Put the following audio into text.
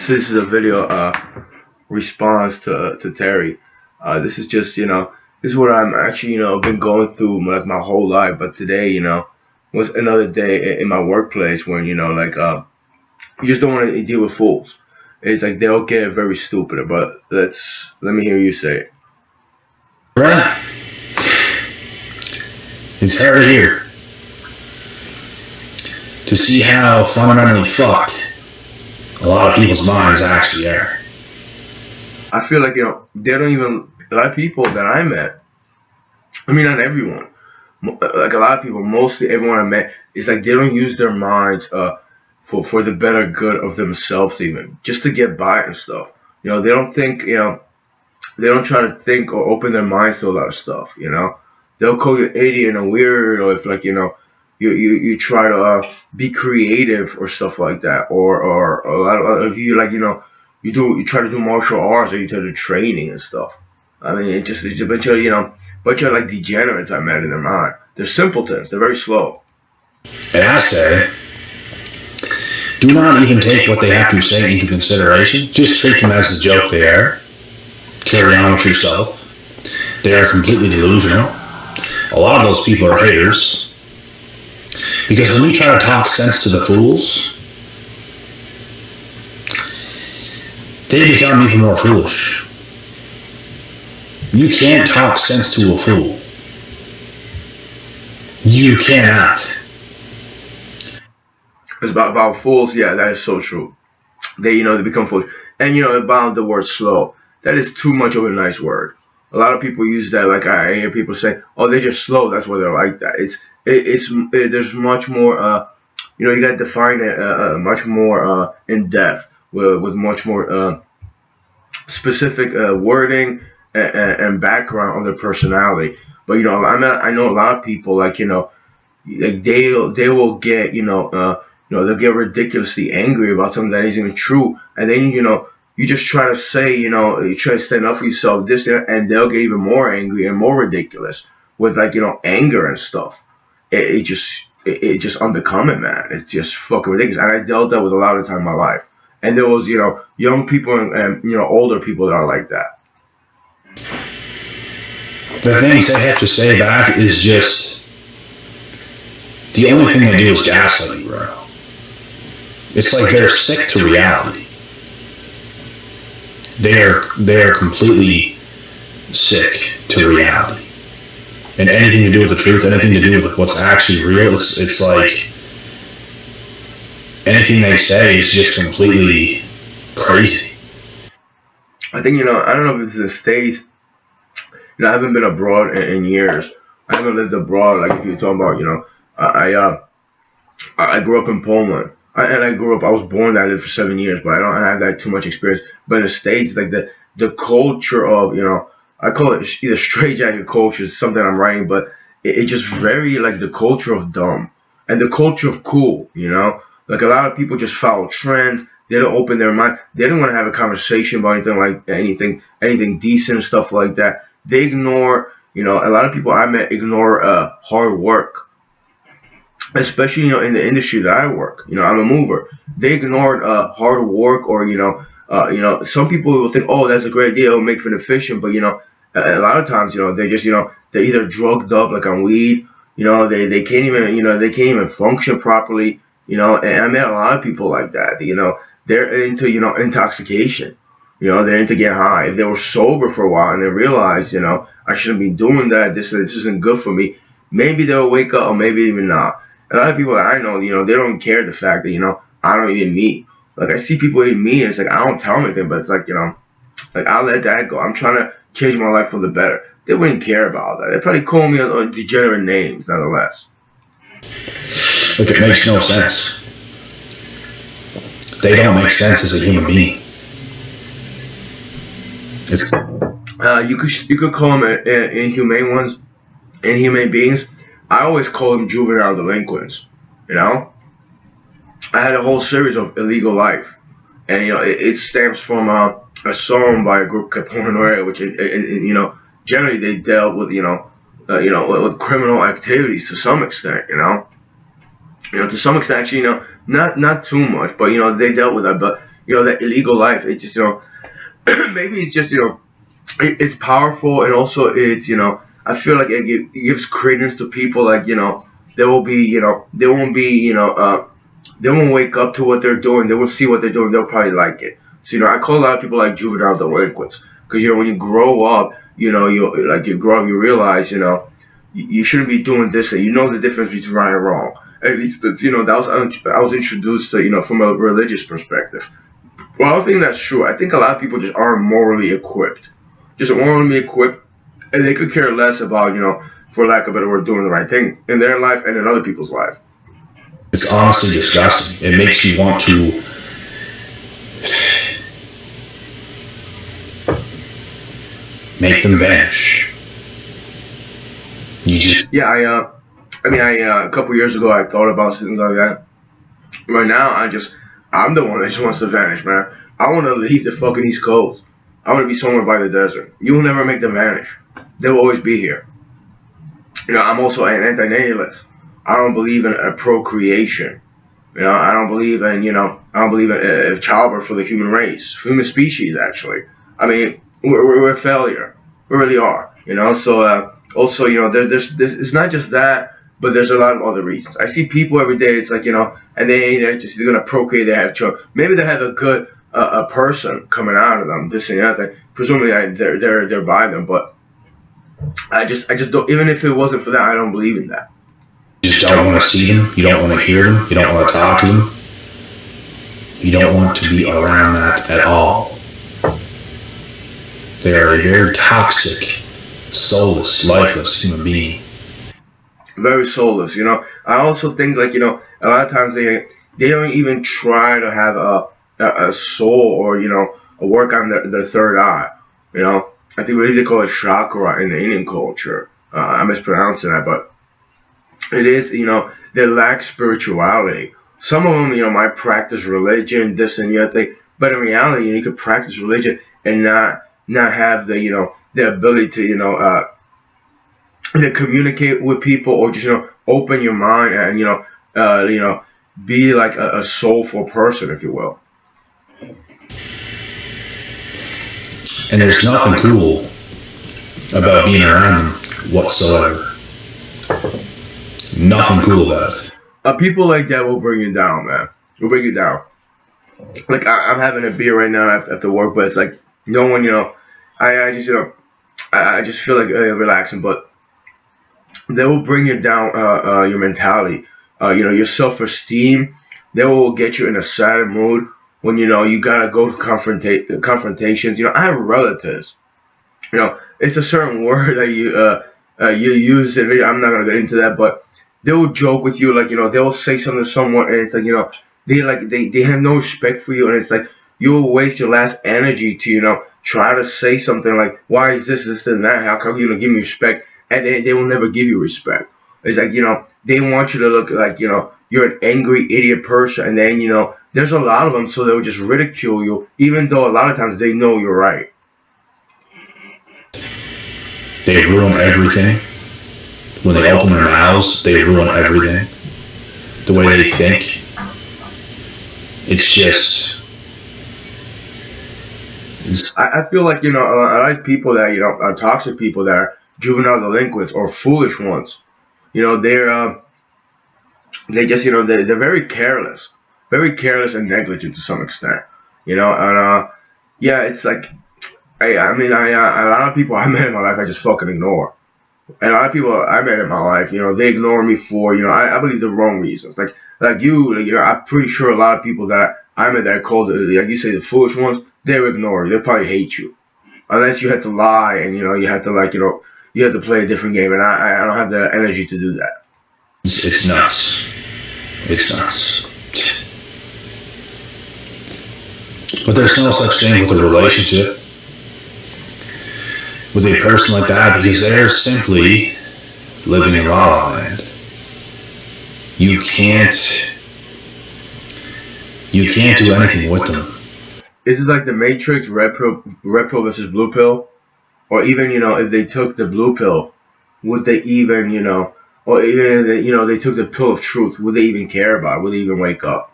this is a video response to Terry. This is just this is what I'm actually been going through like my whole life, but today was another day in my workplace when you just don't want to deal with fools. It's like they'll get very stupid, but let me hear you say it. Bruh, it's hard here to see how fundamentally fucked a lot of people's minds actually are. I feel like they don't even a lot of people that I met. I mean, not everyone. Like a lot of people, mostly everyone I met, it's like they don't use their minds for the better good of themselves, even just to get by and stuff. They don't think. They don't try to think or open their minds to a lot of stuff. They'll call you an idiot and a weird, or if you try to be creative or stuff like that, or a lot of you you try to do martial arts or you try to do training and stuff. I mean, it's a bunch of like degenerates I met in their mind. They're simpletons. They're very slow. And I say, do not even take what they have to say into consideration. Just treat them as the joke they are. Carry on with yourself. They are completely delusional. A lot of those people are haters. Because when you try to talk sense to the fools, they become even more foolish. You can't talk sense to a fool. You cannot. It's about fools. Yeah, that is so true. They become foolish. And about the word slow. That is too much of a nice word. A lot of people use that. Like I hear people say, "Oh, they're just slow. That's why they're like that." There's much more. You got to define it much more in depth with much more specific wording and background of their personality. But I know a lot of people like they will get they'll get ridiculously angry about something that isn't even true, and then you just try to say you try to stand up for yourself and they'll get even more angry and more ridiculous with anger and stuff. It just unbecoming, man. It's just fucking ridiculous, and I dealt that with a lot of time in my life. And there was young people and older people that are like that. The things they have to say back is just the only thing they do is gaslight you, bro. It's like they're sick to reality. They're completely sick to reality. And anything to do with the truth, anything to do with what's actually real, it's like anything they say is just completely crazy. I think I don't know if it's the States. I haven't been abroad in years. I haven't lived abroad. Like if you're talking about, I grew up in Poland. I was born there. I lived for 7 years, but I don't have that too much experience. But in the States, like the culture of, I call it either straight jacket culture, is something I'm writing, but it just very like the culture of dumb and the culture of cool, Like a lot of people just follow trends. They don't open their mind. They don't want to have a conversation about anything decent and stuff like that. They ignore, a lot of people I met ignore hard work. Especially in the industry that I work, I'm a mover. They ignored hard work, or some people will think, oh, that's a great idea, it'll make for efficient, but a lot of times, they just they're either drugged up like on weed, they can't even they can't even function properly, and I met a lot of people like that. They're into intoxication, they're into get high. If they were sober for a while and they realize, I shouldn't be doing that, this isn't good for me, maybe they'll wake up, or maybe even not. A lot of people that I know, they don't care the fact that, I don't eat meat. Like, I see people eat meat, and it's like, I don't tell them anything, but it's like, like, I'll let that go. I'm trying to change my life for the better. They wouldn't care about that. They'd probably call me degenerate names, nonetheless. Look, it makes no sense. They don't make sense as a human being. You could call them inhumane beings. I always call them juvenile delinquents. I had a whole series of illegal life, and it stems from a song by a group Capone, which generally they dealt with with criminal activities to some extent. To some extent, actually, not too much, but they dealt with that. But that illegal life. It just maybe it's just it's powerful, and also it's I feel like it gives credence to people, like there will be they won't be they won't wake up to what they're doing. They will see what they're doing. They'll probably like it. So I call a lot of people like juvenile delinquents, because when you grow up, you grow up, you realize you shouldn't be doing this, and the difference between right and wrong. At least that's that was I was introduced to from a religious perspective. Well, I don't think that's true. I think a lot of people just aren't morally equipped, and they could care less about for lack of a better word, doing the right thing in their life and in other people's life. It's honestly disgusting. It makes you want to make them vanish. You just A couple years ago I thought about things like that. Right now I'm the one that just wants to vanish, man. I want to leave the fucking East Coast. I want to be somewhere by the desert. You will never make them vanish. They will always be here. I'm also an anti-natalist. I don't believe in a procreation. I don't believe in childbirth for the human race, human species. Actually, I mean, we're a failure. We really are. So also, there's it's not just that, but there's a lot of other reasons. I see people every day. It's like and they're gonna procreate. They have children. Maybe they have a good a person coming out of them. This and that thing. Presumably, they're by them, but I just don't. Even if it wasn't for that, I don't believe in that. You just don't want to see them. You don't want to hear them. You don't want to talk to them. You don't want to be around that at all. They are a very toxic, soulless, lifeless human being. Very soulless. I also think like a lot of times they don't even try to have a soul, or a work on the third eye. I think they call it chakra in the Indian culture. I'm mispronouncing that, but it is, they lack spirituality. Some of them, might practice religion, this and the other thing, but in reality, you could practice religion and not have the ability to communicate with people, or just open your mind and be like a soulful person, if you will. And there's nothing cool about being around them whatsoever. Nothing cool about it. People like that will bring you down, man. Will bring you down. Like I'm having a beer right now after work, but it's like no one, I just I just feel like relaxing, but they will bring you down, your mentality, your self-esteem. They will get you in a sad mood when you gotta go to confrontations. I have relatives. It's a certain word that you use in video. I'm not gonna get into that, but they will joke with you, like they'll say something to someone, and it's like they have no respect for you, and it's like you'll waste your last energy to try to say something like, why is this and that, how come you don't give me respect, and they will never give you respect. It's like they want you to look like you're an angry idiot person, and then there's a lot of them, so they'll just ridicule you, even though a lot of times they know you're right. They ruin everything. When they open their mouths, they ruin everything. The way they think. It's just... I feel like, a lot of people that, are toxic people that are juvenile delinquents or foolish ones, they just, they're very careless and negligent to some extent, and, yeah, it's like, I mean, a lot of people I met in my life I just fucking ignore. And a lot of people I met in my life, they ignore me for, I believe the wrong reasons. Like you, I'm pretty sure a lot of people that I met that are called, like you say, the foolish ones, they'll ignore you. They'll probably hate you. Unless you have to lie and, you have to, like, you have to play a different game. And I don't have the energy to do that. It's nuts. It's nuts. But there's no such thing with a relationship with a person like that, because they're simply living in La La Land. You can't do anything with them. Is it like the Matrix, red pill versus blue pill? Or even, if they took the blue pill, would they even, or even if they took the pill of truth, would they even care about it? Would they even wake up?